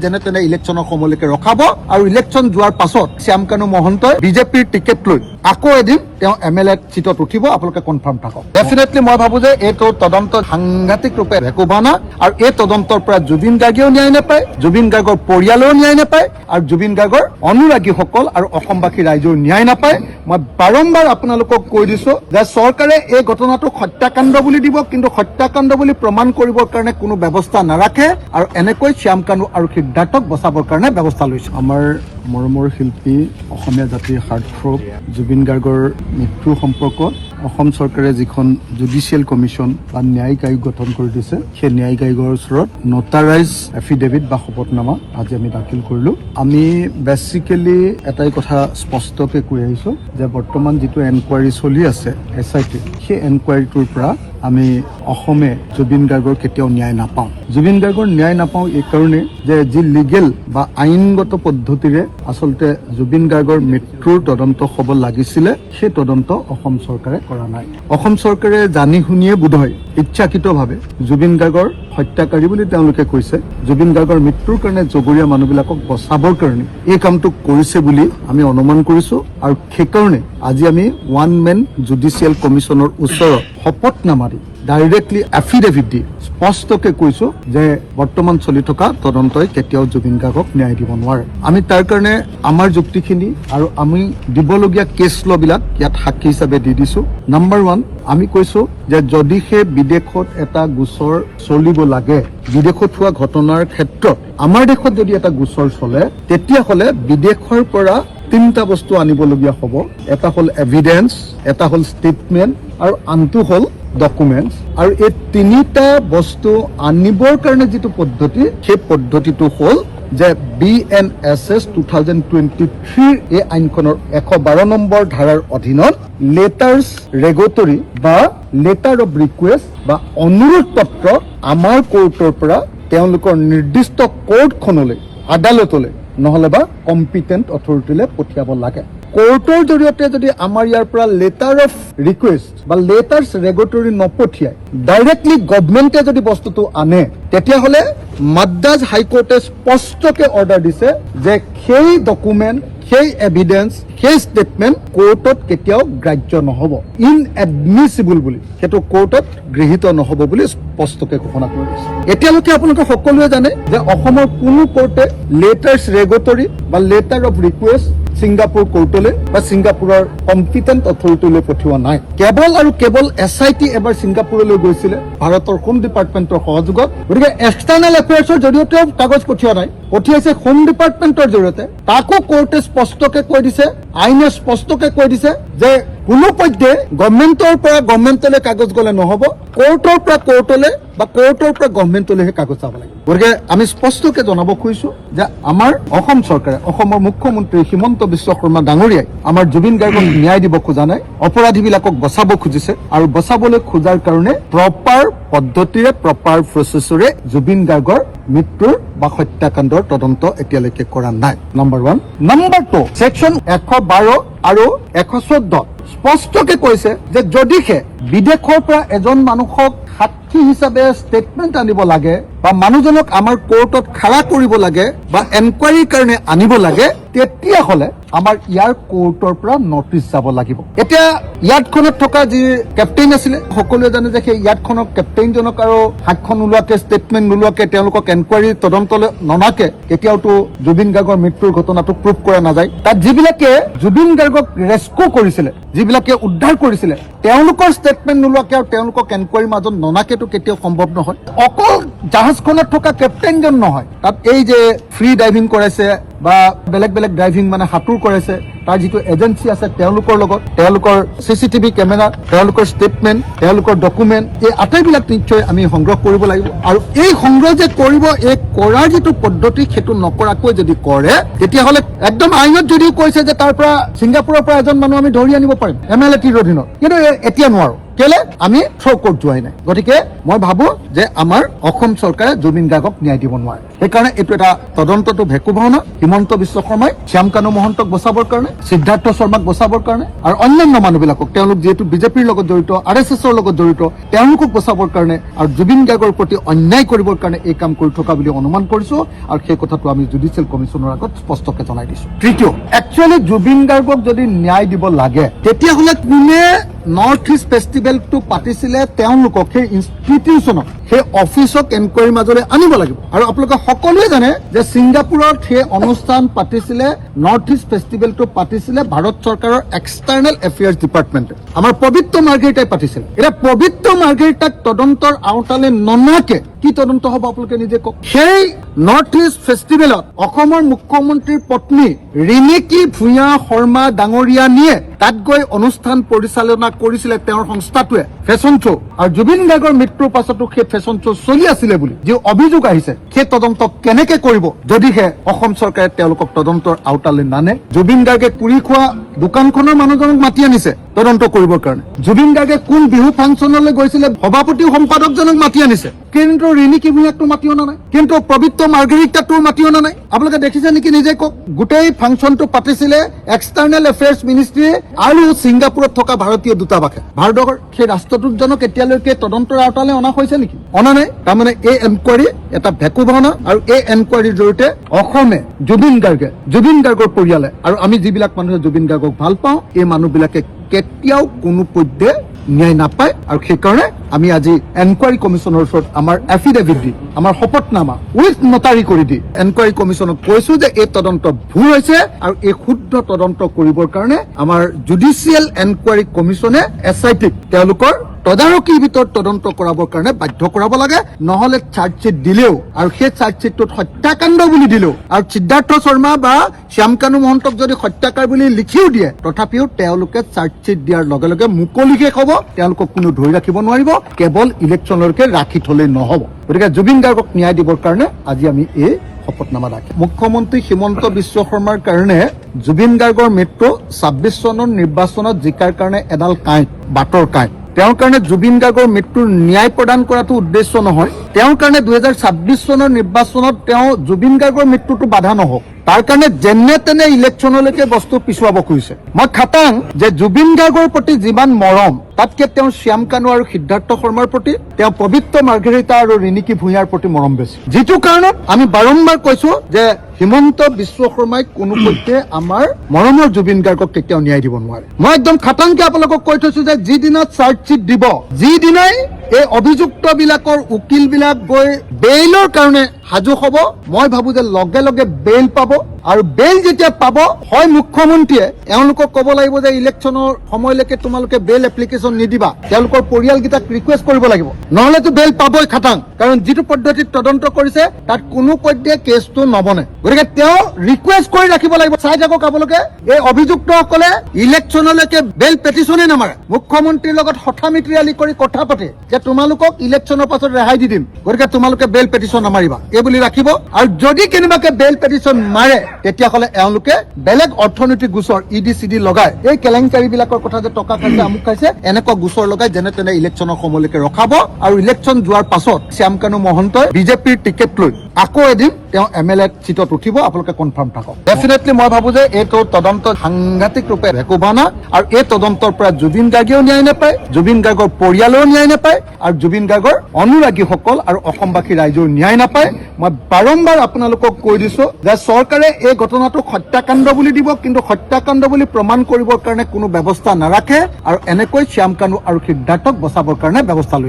যেনে তেনে ইলেকশ্যনৰ সময়লৈকে ৰখাব আৰু ইলেকশ্যন যোৱাৰ পাছত শ্যামকানু মহন্তই বিজেপিৰ টিকেট লৈ আকৌ এদিন তেওঁ MLA চিটত উঠিব। আপোনালোকে কনফাৰ্ম থাকক। ডেফিনেটলি মই ভাবো যে এইটো তদন্ত সাংঘাতিক ৰূপে ভেকুৱানা আৰু এই তদন্তৰ পৰা জুবিন গাৰ্গেও ন্যায় নাপায়, জুবিন গাৰ্গৰ পৰিয়ালেও ন্যায় নাপায় আৰু জুবিন গাৰ্গৰ অনুৰাগীসকল আৰু অসমবাসী ৰাইজেও ন্যায় নাপায়। মই বাৰম্বাৰ আপোনালোকক কৈ দিছো যে চৰকাৰে এই ঘটনাটোক হত্যাকাণ্ড বুলি দিব, কিন্তু হত্যাকাণ্ড বুলি প্ৰমাণ কৰিবৰ কাৰণে কোনো ব্যৱস্থা নাৰাখে আৰু এনেকৈ শ্যামকানু আৰু সিদ্ধাৰ্থক বচাবৰ কাৰণে ব্যৱস্থা লৈছে। আমাৰ মৰমৰ শিল্পী অসমীয়া জাতিৰ হাৰ্টথ্ৰব জুবিন গাৰ্গৰ মৃত্যু সম্পৰ্কত অসম চৰকাৰে যিখন জুডিচিয়েল কমিশ্যন বা ন্যায়িক আয়োগ গঠন কৰি দিছে, সেই ন্যায়িক আয়োগৰ ওচৰত নটাৰাইজ এফিডেভিট বা শপতনামা আজি আমি দাখিল কৰিলো। আমি বেচিকেলি এটাই কথা স্পষ্টকে কৈ আহিছো যে বৰ্তমান যিটো এনকুৱাৰী চলি আছে SIT, সেই এনকুৱাৰীটোৰ পৰা আমি অসমে জুবিন গাৰ্গৰ কেতিয়াও ন্যায় নাপাওঁ। জুবিন গাৰ্গৰ ন্যায় নাপাওঁ এই কাৰণে যে যি লিগেল বা আইনগত পদ্ধতিৰে আচলতে জুবিন গাৰ্গৰ মৃত্যুৰ তদন্ত হ'ব লাগিছিলে, সেই তদন্ত অসম চৰকাৰে কৰা নাই। অসম চৰকাৰে জানি শুনিয়ে বোধহয় ইচ্ছাকৃতভাৱে জুবিন গাৰ্গৰ হত্যাকাৰী বুলি তেওঁলোকে কৈছে, জুবিন গাৰ্গৰ মৃত্যুৰ কাৰণে জগৰীয়া মানুহবিলাকক বচাবৰ কাৰণে এই কামটো কৰিছে বুলি আমি অনুমান কৰিছো। আৰু সেইকাৰণে আজি আমি ওৱান মেন জুডিচিয়েল কমিশ্যনৰ ওচৰত শপতনামা দি ডাইৰেক্টলি এফিডেভিট দি স্পষ্টকে কৈছো যে বৰ্তমান চলি থকা তদন্তই কেতিয়াও জুবিন গাৰ্গক ন্যায় দিব নোৱাৰে। আমি তাৰ কাৰণে আমাৰ যুক্তিখিনি আৰু আমি দিবলগীয়া কেছ লবিলাক ইয়াত সাক্ষী হিচাপে দি দিছো। নম্বৰ 1, আমি কৈছো যে যদিহে বিদেশত এটা গোচৰ চলিব লাগে, বিদেশত হোৱা ঘটনাৰ ক্ষেত্ৰত আমাৰ দেশত যদি এটা গোচৰ চলে, তেতিয়াহ'লে বিদেশৰ পৰা 3টা বস্তু আনিবলগীয়া হ'ব। এটা হ'ল এভিডেন্স, এটা হ'ল ষ্টেটমেণ্ট আৰু আনটো হ'ল ডকুমেণ্টছ। আৰু এই 3টা বস্তু আনিবৰ কাৰণে যিটো পদ্ধতি, সেই পদ্ধতিটো হ'ল যে BNSS 2023 এই আইনখনৰ 112 নম্বৰ ধাৰাৰ অধীনত লেটাৰ্ছ ৰেগুটৰী বা লেটাৰ অফ ৰিকুৱেষ্ট বা অনুৰোধ পত্ৰ আমাৰ কোৰ্টৰ পৰা তেওঁলোকৰ নিৰ্দিষ্ট কোৰ্টখনলৈ, আদালতলৈ নহলে বা কম্পিটেণ্ট অথৰিটিলৈ পঠিয়াব লাগে। কোৰ্টৰ জৰিয়তে যদি আমাৰ ইয়াৰ পৰা লেটাৰ অফ ৰিকুৱেষ্ট বা লেটাৰ্ছ ৰেগুটৰী নপঠিয়াই ডাইৰেক্টলি গভৰ্ণমেণ্টে যদি বস্তুটো আনে, তেতিয়াহ'লে মাদ্ৰাজ হাইকোৰ্টে স্পষ্টকে অৰ্ডাৰ দিছে যে সেই ডকুমেণ্ট, সেই এভিডেন্স, সেই ষ্টেটমেণ্ট কোৰ্টত কেতিয়াও গ্ৰাহ্য নহ'ব, ইনএডমিছিবল বুলি, সেইটো কোৰ্টত গৃহীত নহ'ব বুলি স্পষ্টকে ঘোষণা কৰি দিছে। এতিয়ালৈকে আপোনালোকে সকলোৱে জানে যে অসমৰ কোনো কোৰ্টে লেটাৰ্ছ ৰেগুটৰী বা লেটাৰ অফ ৰিকুৱেষ্ট ছিংগাপুৰ কোৰ্টলৈ বা ছিংগাপুৰৰ কম্পিটেণ্ট অথৰিটিলৈ পঠিওৱা নাই। কেৱল আৰু কেৱল SIT এবাৰ ছিংগাপুৰলৈ গৈছিলে ভাৰতৰ হোম ডিপাৰ্টমেণ্টৰ সহযোগত। গতিকে এক্সটাৰ্নেল এফেয়াৰ্ছৰ জৰিয়তেও কাগজ পঠিওৱা নাই, পঠিয়াইছে হোম ডিপাৰ্টমেণ্টৰ জৰিয়তে। তাকো কোৰ্টে স্পষ্টকে কৈ দিছে, আইনে স্পষ্টকে কৈ দিছে যে কোনোপধ্যে গভৰ্ণমেণ্টৰ পৰা গভৰ্ণমেণ্টলৈ কাগজ গ'লে নহ'ব, কোৰ্টৰ পৰা কোৰ্টলৈ বা কোৰ্টৰ পৰা গভৰ্ণমেণ্টলৈহে কাগজ যাব লাগিব। গতিকে আমি স্পষ্টকে জনাব খুজিছো যে আমাৰ অসম চৰকাৰে, অসমৰ মুখ্যমন্ত্ৰী হিমন্ত বিশ্ব শৰ্মা ডাঙৰীয়াই আমাৰ জুবিন গাৰ্গক ন্যায় দিব খোজা নাই, অপৰাধীবিলাকক বচাব খুজিছে আৰু বচাবলৈ খোজাৰ কাৰণে প্ৰপাৰ পদ্ধতিৰে, প্ৰপাৰ প্ৰচেছৰে জুবিন গাৰ্গৰ মৃত্যুৰ বা হত্যাকাণ্ডৰ তদন্ত এতিয়ালৈকে কৰা নাই। নম্বৰ 1। নম্বৰ 2, ছেকশ্যন 112 আৰু 114 স্পষ্টকে কৈছে যে যদিহে বিদেশৰ পৰা এজন মানুহক সাক্ষী হিচাপে ষ্টেটমেণ্ট আনিব লাগে বা মানুহজনক আমাৰ কোৰ্টত খাৰা কৰিব লাগে বা এনকুৱাৰীৰ কাৰণে আনিব লাগে, তেতিয়াহ'লে আমাৰ ইয়াৰ কোৰ্টৰ পৰা নটিচ যাব লাগিব। এতিয়া ইয়াতখনত থকা যি কেপ্টেইন আছিলে, সকলোৱে জানে যে সেই ইয়াতখনৰ কেপ্টেইনজনক আৰু সাক্ষ্য নোলোৱাকে, ষ্টেটমেণ্ট নোলোৱাকে, তেওঁলোকক এনকুৱাৰী তদন্তলৈ ননাকে কেতিয়াওতো জুবিন গাৰ্গৰ মৃত্যুৰ ঘটনাটো প্ৰুভ কৰা নাযায়। তাত যিবিলাকে জুবিন গাৰ্গক ৰেস্কিউ কৰিছিলে, যিবিলাকে উদ্ধাৰ কৰিছিলে, তেওঁলোকৰ ষ্টেটমেণ্ট নোলোৱাকে আৰু তেওঁলোকক এনকুৱাৰীৰ মাজত ননাকেতো কেতিয়াও সম্ভৱ নহয়। অকল জাহাজখনত থকা কেপ্টেইনজন নহয়, তাত এই যে ফ্ৰী ড্ৰাইভিং কৰাইছে বা বেলেগ বেলেগ ড্ৰাইভিং মানে সাঁতোৰ কৰাইছে, তাৰ যিটো এজেঞ্চি আছে তেওঁলোকৰ লগত, তেওঁলোকৰ CCTV কেমেৰা, তেওঁলোকৰ ষ্টেটমেণ্ট, তেওঁলোকৰ ডকুমেণ্ট, এই আটাইবিলাক নিশ্চয় আমি সংগ্ৰহ কৰিব লাগিব। আৰু এই সংগ্ৰহ যে কৰিব, এই কৰাৰ যিটো পদ্ধতি, সেইটো নকৰাকৈ যদি কৰে, তেতিয়াহ'লে একদম আইনত যদিও কৈছে যে তাৰ পৰা ছিংগাপুৰৰ পৰা এজন মানুহ আমি ধৰি আনিব পাৰিম MLA টিৰ অধীনত, কিন্তু এতিয়া নোৱাৰো। কেলে? আমি থ্ৰ' কোৰ্ট যোৱাই নাই। গতিকে মই ভাবো যে আমাৰ অসম চৰকাৰে জুবিন গাৰ্গক ন্যায় দিব নোৱাৰে। সেইকাৰণে এইটো এটা তদন্তটো ভেকু ভাওনা। হিমন্ত বিশ্ব শৰ্মাই শ্যাম কানু মহন্তক বচাবৰ কাৰণে, সিদ্ধাৰ্থ শৰ্মাক বচাবৰ কাৰণে আৰু অন্যান্য মানুহবিলাকক, তেওঁলোক যিহেতু বিজেপিৰ লগত জড়িত, RSSৰ লগত জড়িত, তেওঁলোকক বচাবৰ কাৰণে আৰু জুবিন গাৰ্গৰ প্ৰতি অন্যায় কৰিবৰ কাৰণে এই কাম কৰি থকা বুলি অনুমান কৰিছো আৰু সেই কথাটো আমি জুডিচিয়েল কমিশ্যনৰ আগত স্পষ্টকে জনাই দিছো। তৃতীয়, একচুৱেলি জুবিন গাৰ্গক যদি ন্যায় দিব লাগে তেতিয়াহ'লে কোনে নৰ্থ ইষ্ট ফেষ্টিভেলটো পাতিছিলে তেওঁলোকক সেই ইনষ্টিটিউচনক, সেই অফিচক এনকুৱাৰীৰ মাজলৈ আনিব লাগিব। আৰু আপোনালোকে সকলোৱে জানে যে ছিংগাপুৰত সেই অনুষ্ঠান পাতিছিলে, নৰ্থ ইষ্ট ফেষ্টিভেলটো পাতিছিলে ভাৰত চৰকাৰৰ এক্সটাৰ্নেল এফেয়াৰ্ছ ডিপাৰ্টমেণ্টে, আমাৰ পবিত্ৰ মাৰ্ঘেৰিটাই পাতিছিলে। এতিয়া পবিত্ৰ মাৰ্ঘেৰিটাক তদন্তৰ আওতালে ননাকে কি তদন্ত হ'ব আপোনালোকে নিজে কওক। সেই নৰ্থ ইষ্ট ফেষ্টিভেলত অসমৰ মুখ্যমন্ত্ৰীৰ পত্নী ৰিণিকী ভূঞা শৰ্মা ডাঙৰীয়া নিয়ে তাত গৈ অনুষ্ঠান পৰিচালনা কৰিছিলে তেওঁৰ সংস্থাটোৱে, ফেশ্বন শ্ব'। আৰু জুবিন গাৰ্গৰ মৃত্যুৰ পাছতো সেই ফেশ্বন শ্ব' চলি আছিলে বুলি যি অভিযোগ আহিছে, সেই তদন্ত কেনেকে কৰিব যদিহে অসম চৰকাৰে তেওঁলোকক তদন্তৰ আওতালৈ নানে। জুবিন গাৰ্গে পুৰি খোৱা দোকানখনৰ মানুহজনক মাতি আনিছে তদন্ত কৰিবৰ কাৰণে। জুবিন গাৰ্গে কোন বিহু ফাংচনলৈ গৈছিলে সভাপতি সম্পাদকজনক মাতি আনিছে, কিন্তু ৰিণিকী ভূঞাকটো মাতি অনা নাই, কিন্তু পবিত্ৰ মাৰ্ঘেৰিটাকটো মাতি অনা নাই। আপোনালোকে দেখিছে নেকি নিজে কওক। গোটেই ফাংচনটো পাতিছিলে এক্সটাৰ্নেল এফেয়াৰ্ছ মিনিষ্ট্ৰীয়ে আৰু ছিংগাপুৰত থকা ভাৰতীয় দূতাবাসে। ভাৰতৰ সেই ৰাষ্ট্ৰদূতজনক এতিয়ালৈকে তদন্তৰ আওতালৈ অনা হৈছে নেকি? অনা নাই। তাৰমানে এই এনকুৱাৰী এটা ভেকু ভাওনা আৰু এই এনকুৱাৰীৰ জৰিয়তে অসমে জুবিন গাৰ্গৰ পৰিয়ালে আৰু আমি যিবিলাক মানুহে জুবিন গাৰ্গক ভাল পাওঁ, এই মানুহবিলাকে কেতিয়াও কোনো পধ্যে ন্যায় নাপায়। আৰু সেইকাৰণে আমি আজি এনকুৱাৰী কমিশ্যনৰ ওচৰত আমাৰ এফিডেভিট দি, আমাৰ শপতনামা উইথ নটাৰী কৰি দি এনকুৱাৰী কমিশ্যনক কৈছো যে এই তদন্ত ভুল হৈছে আৰু এই শুদ্ধ তদন্ত কৰিবৰ কাৰণে আমাৰ জুডিচিয়েল এনকুৱাৰী কমিশ্যনে SITক তেওঁলোকৰ তদাৰকীৰ ভিতৰত তদন্ত কৰাবৰ কাৰণে বাধ্য কৰাব লাগে। নহলে চাৰ্জশ্বিট দিলেও আৰু সেই চাৰ্জশ্বিটটোত হত্যাকাণ্ড বুলি দিলেও আৰু সিদ্ধাৰ্থ শৰ্মা বা শ্যাম কানু মহন্তক যদি হত্যাকাৰ বুলি লিখিও দিয়ে, তথাপিও তেওঁলোকে চাৰ্জশ্বিট দিয়াৰ লগে লগে মুকলিকে হ'ব, তেওঁলোকক কোনো ধৰি ৰাখিব নোৱাৰিব, কেৱল ইলেকশ্যনলৈকে ৰাখি থলেই নহ'ব। গতিকে জুবিন গাৰ্গক ন্যায় দিবৰ কাৰণে আজি আমি এই শপতনামা ৰাখিম। মুখ্যমন্ত্ৰী হিমন্ত বিশ্ব শৰ্মাৰ কাৰণে জুবিন গাৰ্গৰ মৃত্যু 26 চনৰ নিৰ্বাচনত জিকাৰ কাৰণে এডাল কাঁইট, বাটৰ কাঁইট। তেওঁৰ কাৰণে জুবিন গাৰ্গৰ মৃত্যুৰ ন্যায় প্ৰদান কৰাটো উদ্দেশ্য নহয়। তেওঁৰ কাৰণে 2026 চনৰ নিৰ্বাচনত তেওঁ জুবিন গাৰ্গৰ মৃত্যুটো বাধা নহওক, তাৰ কাৰণে যেনে তেনে ইলেকশ্যনলৈকে বস্তু পিছুৱাব খুজিছে। মই খাটাং যে জুবিন গাৰ্গৰ প্ৰতি যিমান মৰম, তাতকে তেওঁ শ্যাম কানু আৰু সিদ্ধাৰ্থ শৰ্মাৰ প্ৰতি, তেওঁ পবিত্ৰ মাৰ্ঘেৰিটা আৰু ৰিণিকী ভূঞাৰ প্ৰতি মৰম বেছি। যিটো কাৰণত আমি বাৰম্বাৰ কৈছো যে হিমন্ত বিশ্ব শৰ্মাই কোনো পধ্যে আমাৰ মৰমৰ জুবিন গাৰ্গক কেতিয়াও ন্যায় দিব নোৱাৰে। মই একদম খাটাংকে আপোনালোকক কৈ থৈছো যে যিদিনা চাৰ্জশ্বিট দিব, যিদিনাই এই অভিযুক্ত বিলাকৰ উকিল বিলাক গৈ বেইলৰ কাৰণে সাজু হ'ব, মই ভাবো যে লগে লগে বেইল পাব। আৰু বেইল যেতিয়া পাব, হয় মুখ্যমন্ত্ৰীয়ে এওঁলোকক ক'ব লাগিব যে ইলেকশ্যনৰ সময়লৈকে তোমালোকে বেইল এপ্লিকেশ্যন নিদিবা, তেওঁলোকৰ পৰিয়ালকেইটাক ৰিকুৱেষ্ট কৰিব লাগিব, নহলেতো বেইল পাবই খাটাং। কাৰণ যিটো পদ্ধতিত তদন্ত কৰিছে তাত কোনো পধ্যে কেছটো নবনে। গতিকে তেওঁ ৰিকুৱেষ্ট কৰি ৰাখিব লাগিব, চাই থাকক আপোনালোকে এই অভিযুক্তসকলে ইলেকশ্যনলৈকে বেইল পেটিশ্যনে নামাৰে, মুখ্যমন্ত্ৰীৰ লগত হঠামিতিৰালি কৰি কথা পাতে যে তোমালোকক ইলেকশ্যনৰ পাছত ৰেহাই দি দিম, গতিকে তোমালোকে বেইল পেটিশ্যন নামাৰিবা, এই বুলি ৰাখিব। আৰু যদি কেনেবাকে বেইল পেটিশ্যন মাৰে, তেতিয়াহ'লে এওঁলোকে বেলেগ অৰ্থনৈতিক গোচৰ ED লগাই, এই কেলেংকাৰী বিলাকৰ কথা যে টকা খাইছে, আমুক খাইছে, এনেকুৱা গোচৰ লগাই যেনে তেনে ইলেকশ্যনৰ সময়লৈকে ৰখাব। আৰু ইলেকশ্যন যোৱাৰ পাছত শ্যাম কানু মহন্তই বিজেপিৰ টিকেট লৈ আকৌ এদিন তেওঁ MLA চিটত উঠিব, আপোনালোকে কনফাৰ্ম থাকক। ডেফিনেটলি মই ভাবো যে এইটো তদন্ত সাংঘাতিক ৰূপে ভেকু ভাওনা আৰু এই তদন্তৰ পৰা জুবিন গাৰ্গেও ন্যায় নাপায়, জুবিন গাৰ্গৰ পৰিয়ালেও ন্যায় নাপায় আৰু জুবিন গাৰ্গৰ অনুৰাগীসকল আৰু অসমবাসী ৰাইজেও ন্যায় নাপায়। মই বাৰম্বাৰ আপোনালোকক কৈ দিছো যে চৰকাৰে এই ঘটনাটোক হত্যাকাণ্ড বুলি দিব, কিন্তু হত্যাকাণ্ড বুলি প্ৰমাণ কৰিবৰ কাৰণে কোনো ব্যৱস্থা নাৰাখে আৰু এনেকৈ শ্যাম কানু আৰু সিদ্ধাৰ্থক বচাবৰ কাৰণে ব্যৱস্থা লৈছে।